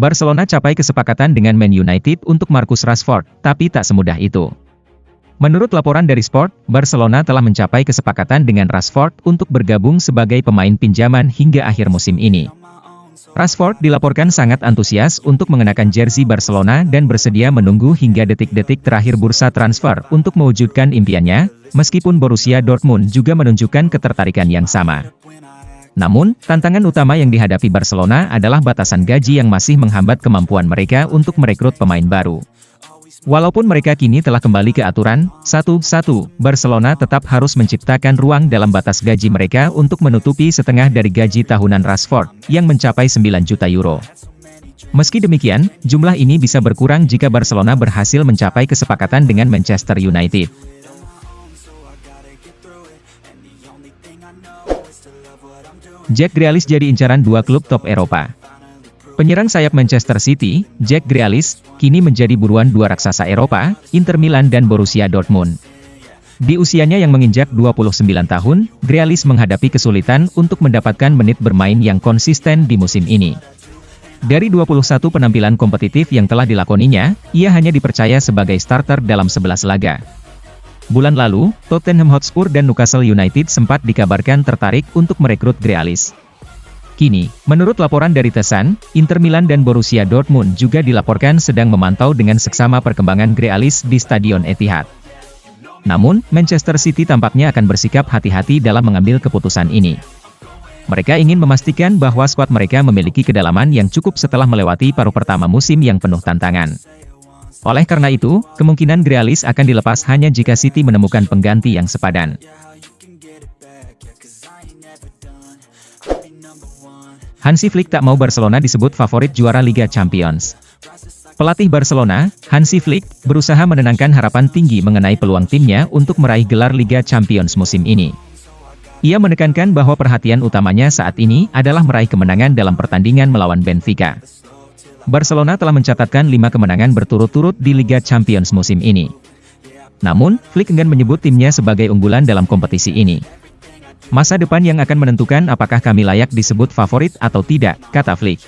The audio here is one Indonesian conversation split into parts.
Barcelona capai kesepakatan dengan Man United untuk Marcus Rashford, tapi tak semudah itu. Menurut laporan dari Sport, Barcelona telah mencapai kesepakatan dengan Rashford untuk bergabung sebagai pemain pinjaman hingga akhir musim ini. Rashford dilaporkan sangat antusias untuk mengenakan jersey Barcelona dan bersedia menunggu hingga detik-detik terakhir bursa transfer untuk mewujudkan impiannya, meskipun Borussia Dortmund juga menunjukkan ketertarikan yang sama. Namun, tantangan utama yang dihadapi Barcelona adalah batasan gaji yang masih menghambat kemampuan mereka untuk merekrut pemain baru. Walaupun mereka kini telah kembali ke aturan 1-1, Barcelona tetap harus menciptakan ruang dalam batas gaji mereka untuk menutupi setengah dari gaji tahunan Rashford, yang mencapai 9 juta euro. Meski demikian, jumlah ini bisa berkurang jika Barcelona berhasil mencapai kesepakatan dengan Manchester United. Jack Grealish jadi incaran dua klub top Eropa. Penyerang sayap Manchester City, Jack Grealish, kini menjadi buruan dua raksasa Eropa, Inter Milan dan Borussia Dortmund. Di usianya yang menginjak 29 tahun, Grealish menghadapi kesulitan untuk mendapatkan menit bermain yang konsisten di musim ini. Dari 21 penampilan kompetitif yang telah dilakoninya, ia hanya dipercaya sebagai starter dalam 11 laga. Bulan lalu, Tottenham Hotspur dan Newcastle United sempat dikabarkan tertarik untuk merekrut Grealish. Kini, menurut laporan dari The Sun, Inter Milan dan Borussia Dortmund juga dilaporkan sedang memantau dengan seksama perkembangan Grealish di Stadion Etihad. Namun, Manchester City tampaknya akan bersikap hati-hati dalam mengambil keputusan ini. Mereka ingin memastikan bahwa skuad mereka memiliki kedalaman yang cukup setelah melewati paruh pertama musim yang penuh tantangan. Oleh karena itu, kemungkinan Grealish akan dilepas hanya jika City menemukan pengganti yang sepadan. Hansi Flick tak mau Barcelona disebut favorit juara Liga Champions. Pelatih Barcelona, Hansi Flick, berusaha menenangkan harapan tinggi mengenai peluang timnya untuk meraih gelar Liga Champions musim ini. Ia menekankan bahwa perhatian utamanya saat ini adalah meraih kemenangan dalam pertandingan melawan Benfica. Barcelona telah mencatatkan 5 kemenangan berturut-turut di Liga Champions musim ini. Namun, Flick enggan menyebut timnya sebagai unggulan dalam kompetisi ini. Masa depan yang akan menentukan apakah kami layak disebut favorit atau tidak, kata Flick.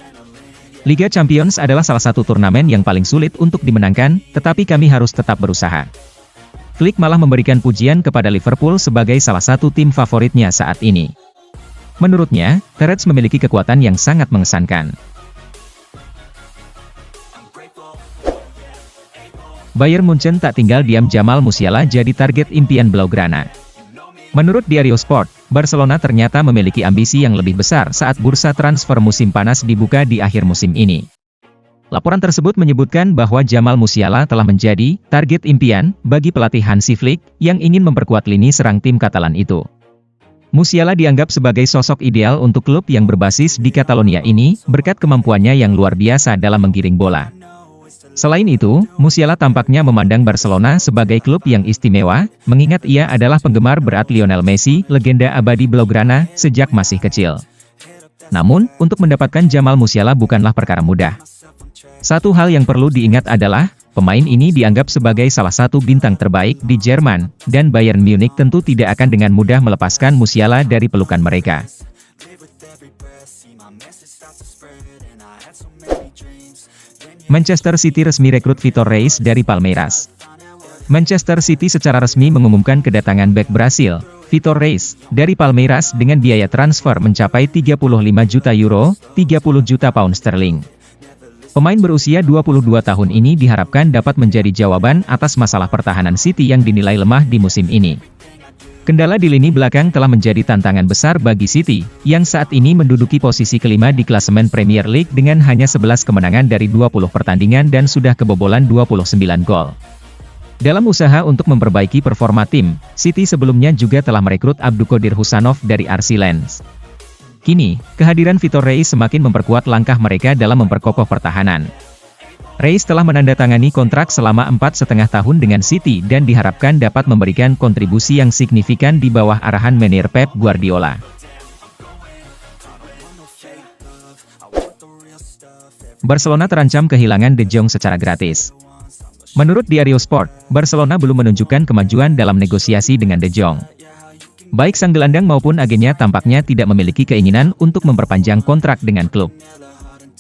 Liga Champions adalah salah satu turnamen yang paling sulit untuk dimenangkan, tetapi kami harus tetap berusaha. Flick malah memberikan pujian kepada Liverpool sebagai salah satu tim favoritnya saat ini. Menurutnya, The Reds memiliki kekuatan yang sangat mengesankan. Bayern Munchen tak tinggal diam, Jamal Musiala jadi target impian Blaugrana. Menurut Diario Sport, Barcelona ternyata memiliki ambisi yang lebih besar saat bursa transfer musim panas dibuka di akhir musim ini. Laporan tersebut menyebutkan bahwa Jamal Musiala telah menjadi target impian bagi pelatih Hansi Flick yang ingin memperkuat lini serang tim Katalan itu. Musiala dianggap sebagai sosok ideal untuk klub yang berbasis di Catalonia ini berkat kemampuannya yang luar biasa dalam menggiring bola. Selain itu, Musiala tampaknya memandang Barcelona sebagai klub yang istimewa, mengingat ia adalah penggemar berat Lionel Messi, legenda abadi Blaugrana, sejak masih kecil. Namun, untuk mendapatkan Jamal Musiala bukanlah perkara mudah. Satu hal yang perlu diingat adalah, pemain ini dianggap sebagai salah satu bintang terbaik di Jerman, dan Bayern Munich tentu tidak akan dengan mudah melepaskan Musiala dari pelukan mereka. Manchester City resmi rekrut Vitor Reis dari Palmeiras. Manchester City secara resmi mengumumkan kedatangan bek Brasil, Vitor Reis, dari Palmeiras dengan biaya transfer mencapai 35 juta euro, 30 juta pound sterling. Pemain berusia 22 tahun ini diharapkan dapat menjadi jawaban atas masalah pertahanan City yang dinilai lemah di musim ini. Kendala di lini belakang telah menjadi tantangan besar bagi City, yang saat ini menduduki posisi kelima di klasemen Premier League dengan hanya 11 kemenangan dari 20 pertandingan dan sudah kebobolan 29 gol. Dalam usaha untuk memperbaiki performa tim, City sebelumnya juga telah merekrut Abdulkadir Husanov dari RC Lens. Kini, kehadiran Vitor Reis semakin memperkuat langkah mereka dalam memperkokoh pertahanan. Reis telah menandatangani kontrak selama 4,5 tahun dengan City dan diharapkan dapat memberikan kontribusi yang signifikan di bawah arahan manajer Pep Guardiola. Barcelona terancam kehilangan De Jong secara gratis. Menurut Diario Sport, Barcelona belum menunjukkan kemajuan dalam negosiasi dengan De Jong. Baik sang gelandang maupun agennya tampaknya tidak memiliki keinginan untuk memperpanjang kontrak dengan klub.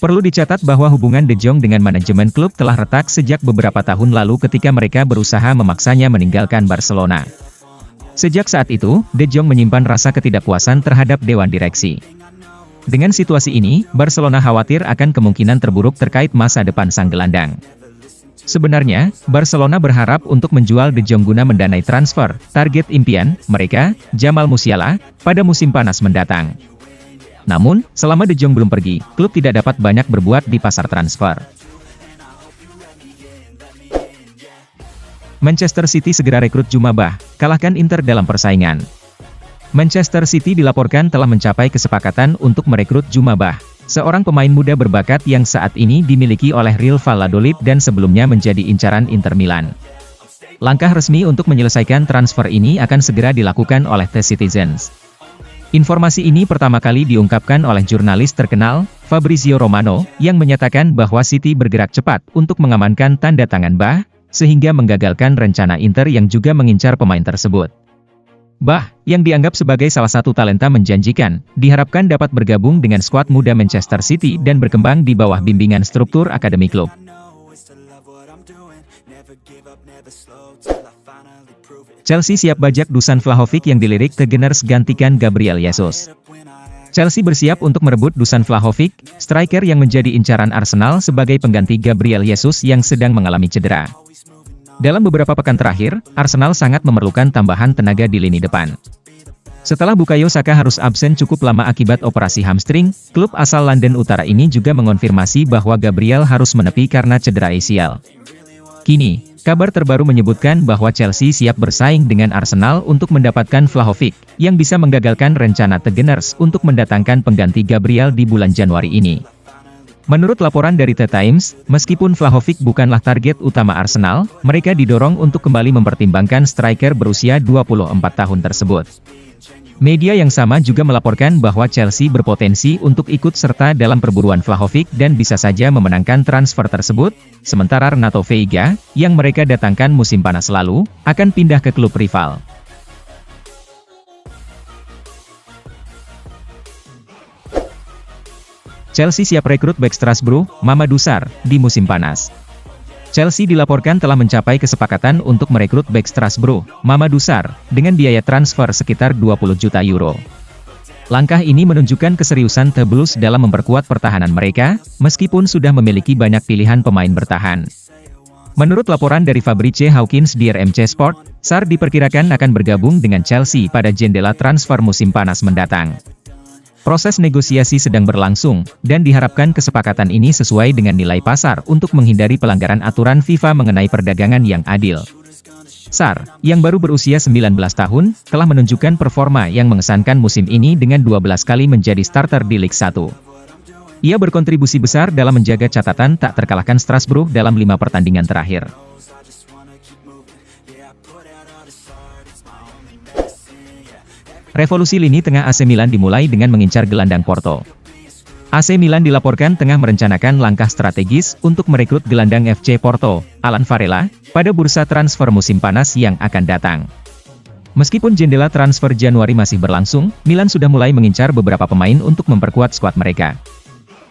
Perlu dicatat bahwa hubungan De Jong dengan manajemen klub telah retak sejak beberapa tahun lalu ketika mereka berusaha memaksanya meninggalkan Barcelona. Sejak saat itu, De Jong menyimpan rasa ketidakpuasan terhadap dewan direksi. Dengan situasi ini, Barcelona khawatir akan kemungkinan terburuk terkait masa depan sang gelandang. Sebenarnya, Barcelona berharap untuk menjual De Jong guna mendanai transfer, target impian mereka, Jamal Musiala, pada musim panas mendatang. Namun, selama De Jong belum pergi, klub tidak dapat banyak berbuat di pasar transfer. Manchester City segera rekrut Djouma Bah, kalahkan Inter dalam persaingan. Manchester City dilaporkan telah mencapai kesepakatan untuk merekrut Djouma Bah, seorang pemain muda berbakat yang saat ini dimiliki oleh Real Valladolid dan sebelumnya menjadi incaran Inter Milan. Langkah resmi untuk menyelesaikan transfer ini akan segera dilakukan oleh The Citizens. Informasi ini pertama kali diungkapkan oleh jurnalis terkenal, Fabrizio Romano, yang menyatakan bahwa City bergerak cepat untuk mengamankan tanda tangan Bah, sehingga menggagalkan rencana Inter yang juga mengincar pemain tersebut. Bah, yang dianggap sebagai salah satu talenta menjanjikan, diharapkan dapat bergabung dengan skuad muda Manchester City dan berkembang di bawah bimbingan struktur akademi klub. Chelsea siap bajak Dusan Vlahovic yang dilirik ke Gunners gantikan Gabriel Jesus. Chelsea bersiap untuk merebut Dusan Vlahovic, striker yang menjadi incaran Arsenal sebagai pengganti Gabriel Jesus yang sedang mengalami cedera. Dalam beberapa pekan terakhir, Arsenal sangat memerlukan tambahan tenaga di lini depan. Setelah Bukayo Saka harus absen cukup lama akibat operasi hamstring, klub asal London Utara ini juga mengonfirmasi bahwa Gabriel harus menepi karena cedera ACL. Kini, kabar terbaru menyebutkan bahwa Chelsea siap bersaing dengan Arsenal untuk mendapatkan Vlahovic, yang bisa menggagalkan rencana The Gunners untuk mendatangkan pengganti Gabriel di bulan Januari ini. Menurut laporan dari The Times, meskipun Vlahovic bukanlah target utama Arsenal, mereka didorong untuk kembali mempertimbangkan striker berusia 24 tahun tersebut. Media yang sama juga melaporkan bahwa Chelsea berpotensi untuk ikut serta dalam perburuan Vlahovic dan bisa saja memenangkan transfer tersebut, sementara Renato Veiga, yang mereka datangkan musim panas lalu, akan pindah ke klub rival. Chelsea siap rekrut bek Strasbourg, Mamadou Sarr, di musim panas. Chelsea dilaporkan telah mencapai kesepakatan untuk merekrut bek Strasbourg, Mamadou Sarr, dengan biaya transfer sekitar 20 juta euro. Langkah ini menunjukkan keseriusan The Blues dalam memperkuat pertahanan mereka, meskipun sudah memiliki banyak pilihan pemain bertahan. Menurut laporan dari Fabrice Hawkins di RMC Sport, Sarr diperkirakan akan bergabung dengan Chelsea pada jendela transfer musim panas mendatang. Proses negosiasi sedang berlangsung, dan diharapkan kesepakatan ini sesuai dengan nilai pasar untuk menghindari pelanggaran aturan FIFA mengenai perdagangan yang adil. Sarr, yang baru berusia 19 tahun, telah menunjukkan performa yang mengesankan musim ini dengan 12 kali menjadi starter di Liga 1. Ia berkontribusi besar dalam menjaga catatan tak terkalahkan Strasbourg dalam 5 pertandingan terakhir. Revolusi lini tengah AC Milan dimulai dengan mengincar gelandang Porto. AC Milan dilaporkan tengah merencanakan langkah strategis untuk merekrut gelandang FC Porto, Alan Varela, pada bursa transfer musim panas yang akan datang. Meskipun jendela transfer Januari masih berlangsung, Milan sudah mulai mengincar beberapa pemain untuk memperkuat skuad mereka.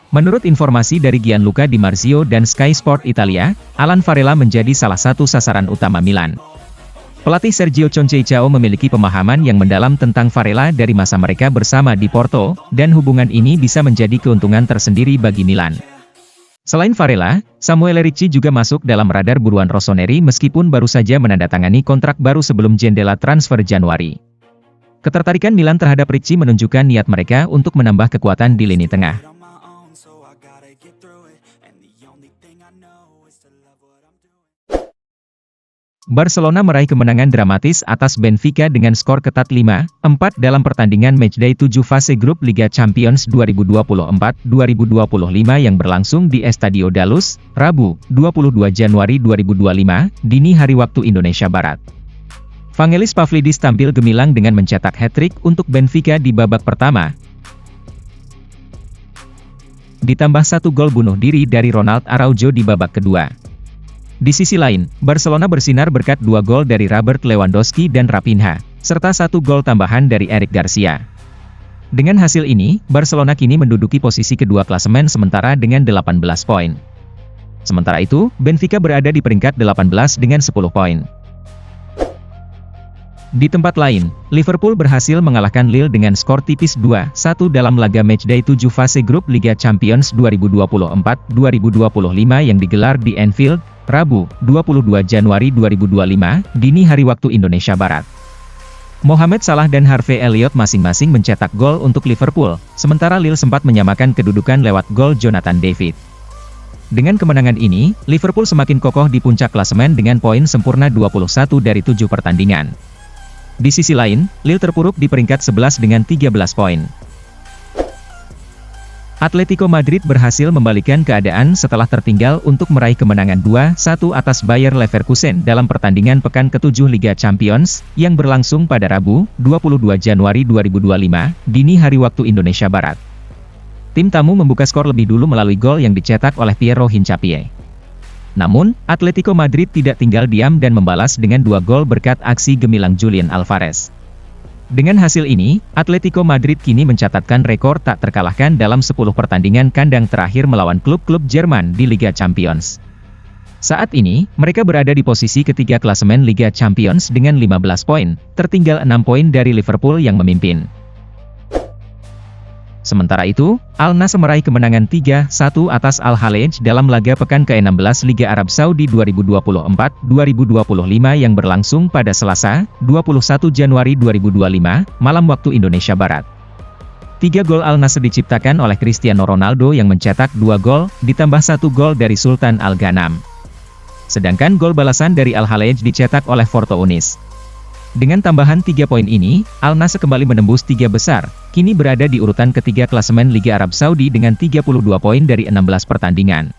Menurut informasi dari Gianluca Di Marzio dan Sky Sport Italia, Alan Varela menjadi salah satu sasaran utama Milan. Pelatih Sergio Conceição memiliki pemahaman yang mendalam tentang Varela dari masa mereka bersama di Porto, dan hubungan ini bisa menjadi keuntungan tersendiri bagi Milan. Selain Varela, Samuel Ricci juga masuk dalam radar buruan Rossoneri meskipun baru saja menandatangani kontrak baru sebelum jendela transfer Januari. Ketertarikan Milan terhadap Ricci menunjukkan niat mereka untuk menambah kekuatan di lini tengah. Barcelona meraih kemenangan dramatis atas Benfica dengan skor ketat 5-4 dalam pertandingan matchday 7 fase grup Liga Champions 2024-2025 yang berlangsung di Estadio da Luz, Rabu, 22 Januari 2025, dini hari waktu Indonesia Barat. Vangelis Pavlidis tampil gemilang dengan mencetak hat-trick untuk Benfica di babak pertama, ditambah 1 gol bunuh diri dari Ronald Araujo di babak kedua. Di sisi lain, Barcelona bersinar berkat 2 gol dari Robert Lewandowski dan Raphinha, serta 1 gol tambahan dari Eric Garcia. Dengan hasil ini, Barcelona kini menduduki posisi kedua klasemen sementara dengan 18 poin. Sementara itu, Benfica berada di peringkat 18 dengan 10 poin. Di tempat lain, Liverpool berhasil mengalahkan Lille dengan skor tipis 2-1 dalam laga matchday 7 fase grup Liga Champions 2024-2025 yang digelar di Anfield, Rabu, 22 Januari 2025, dini hari waktu Indonesia Barat. Mohamed Salah dan Harvey Elliott masing-masing mencetak gol untuk Liverpool, sementara Lille sempat menyamakan kedudukan lewat gol Jonathan David. Dengan kemenangan ini, Liverpool semakin kokoh di puncak klasemen dengan poin sempurna 21 dari 7 pertandingan. Di sisi lain, Lille terpuruk di peringkat 11 dengan 13 poin. Atletico Madrid berhasil membalikkan keadaan setelah tertinggal untuk meraih kemenangan 2-1 atas Bayer Leverkusen dalam pertandingan pekan ke-7 Liga Champions, yang berlangsung pada Rabu, 22 Januari 2025, dini hari waktu Indonesia Barat. Tim tamu membuka skor lebih dulu melalui gol yang dicetak oleh Piero Hincapié. Namun, Atletico Madrid tidak tinggal diam dan membalas dengan 2 gol berkat aksi gemilang Julian Alvarez. Dengan hasil ini, Atletico Madrid kini mencatatkan rekor tak terkalahkan dalam 10 pertandingan kandang terakhir melawan klub-klub Jerman di Liga Champions. Saat ini, mereka berada di posisi ketiga klasemen Liga Champions dengan 15 poin, tertinggal 6 poin dari Liverpool yang memimpin. Sementara itu, Al Nassr meraih kemenangan 3-1 atas Al-Khalej dalam laga pekan ke-16 Liga Arab Saudi 2024-2025 yang berlangsung pada Selasa, 21 Januari 2025, malam waktu Indonesia Barat. 3 gol Al Nassr diciptakan oleh Cristiano Ronaldo yang mencetak 2 gol, ditambah 1 gol dari Sultan Al-Ghanam. Sedangkan gol balasan dari Al-Khalej dicetak oleh Fortun Unis. Dengan tambahan 3 poin ini, Al Nassr kembali menembus 3 besar, kini berada di urutan ketiga klasemen Liga Arab Saudi dengan 32 poin dari 16 pertandingan.